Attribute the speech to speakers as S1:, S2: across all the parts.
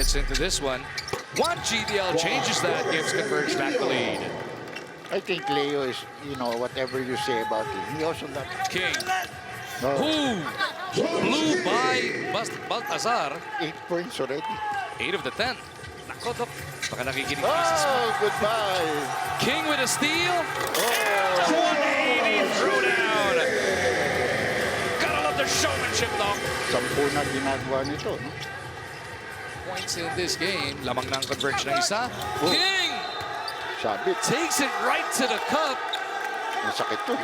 S1: minutes into this one. One GDL changes that, gives Converge back the lead.
S2: I think Leo is, whatever you say about him, he also got
S1: King,
S2: no,
S1: who blew by Baltazar.
S2: 8 points already.
S1: 8 of the 10. Nako, Dok. Baka nakikinig pieces.
S2: Oh, goodbye.
S1: King with a steal.
S2: Oh,
S1: 180 throwdown. Gotta love the showmanship, Dok.
S2: 10 na ginagawa nito. No?
S1: Points in this game. Lamang ng Converge ng isa. King
S2: Sabit.
S1: takes it right to the cup.
S2: Masakit to.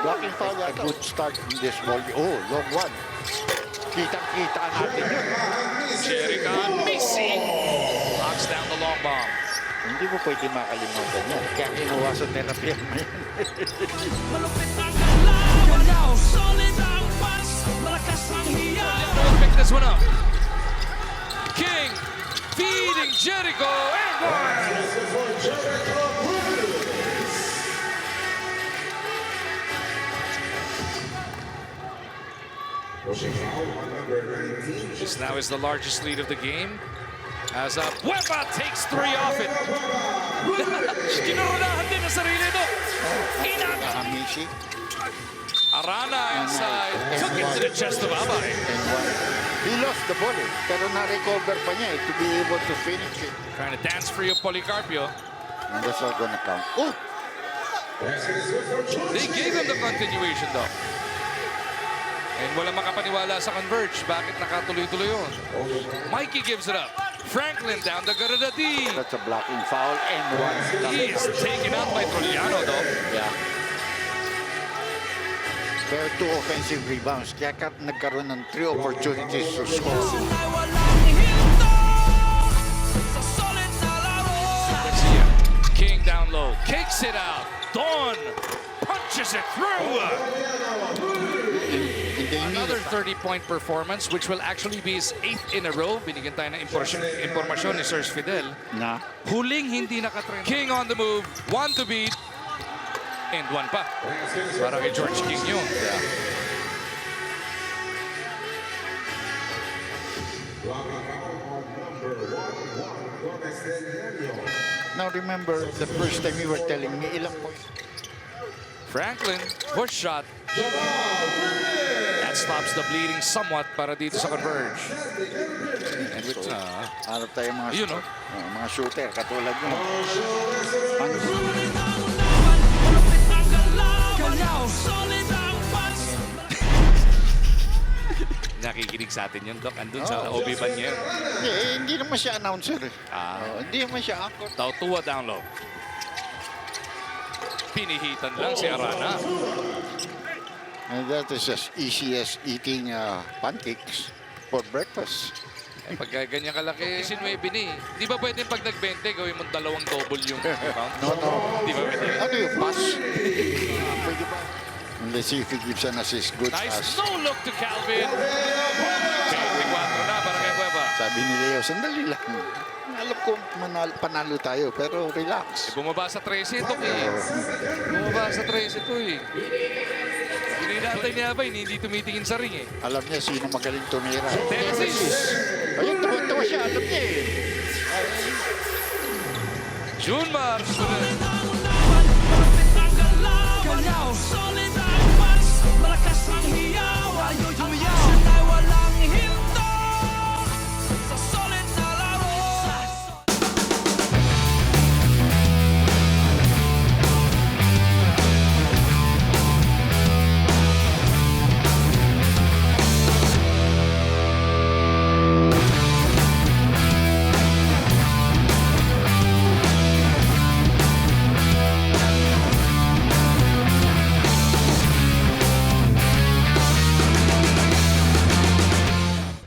S2: Blocking foul, a good start in this ball. Oh, long one. Kitang-kita natin yun.
S1: Jericho missing. Knocks down the long bomb.
S2: Hindi mo pwede makalimutan yan. Kaya kinuha sa therapy mo yan.
S1: Pick this one up. King feeding Jericho and one. This now is the largest lead of the game. As Weba takes 3 off it. Kinurunahan din ang sarili ito.
S2: Nakamishi.
S1: Arana inside. Took it to the chest of Abay.
S2: And one. He lost the ball pero na-recover pa niya to be able to finish it.
S1: Trying to dance free of Policarpio.
S2: And that's all gonna count. Oh!
S1: They gave him the continuation though. And walang makapaniwala sa Converge. Bakit nakatuloy-tuloy yun? Mikey gives it up. Franklin down the Garadati.
S2: That's a blocking foul and one.
S1: He is taken out by Troliano though.
S2: Yeah. Pero 2 offensive rebounds. Kaya nagkaroon ng 3 opportunities to score.
S1: King down low. Kicks it out. Dawn punches it through. Another 30-point performance, which will actually be his 8th in a row. Binigyan tayo ng impormasyon ni Sir Fidel.
S2: Na.
S1: Huling hindi nakatrain. King on the move. 1 to beat. And 1 pa. Para kay George King yun.
S2: Yeah. Now remember, the first time you were telling me, ilang points?
S1: Franklin, push shot. That stops the bleeding somewhat para dito sa Converge. And with,
S2: Harap tayo mga,
S1: you know,
S2: mga shooter, katulad nyo.
S1: nakikinig sa atin yun, Doc. Andun sa OB Banyer.
S2: Hindi naman siya announcer. Hindi naman siya anchor.
S1: Tautua down low. Pinihitan lang si Arana.
S2: And that is as easy as eating pancakes for breakfast.
S1: Eh, pag ganyan kalaki, 19 ni. Di ba pwedeng pag nag-20, gawin mong 2 double yung rebound?
S2: No.
S1: Di ba pwede?
S2: Ano yung pass? Pwede ba? And let's see if he gives an assist. Good
S1: Nice
S2: pass.
S1: no look to Calvin. 24 na para kay Cueva.
S2: Sabi ni Leo, sandali lang. Alam ko panalo tayo, pero relax.
S1: Bumaba sa 13 ito eh. Bumaba sa 13 ito eh. Hinatay niya ba, hindi tumitingin sa ring eh.
S2: Alam niya sino magaling tumira.
S1: Tennessee.
S2: Ayun, tawa-tawa siya. Alam niya eh.
S1: June Mars.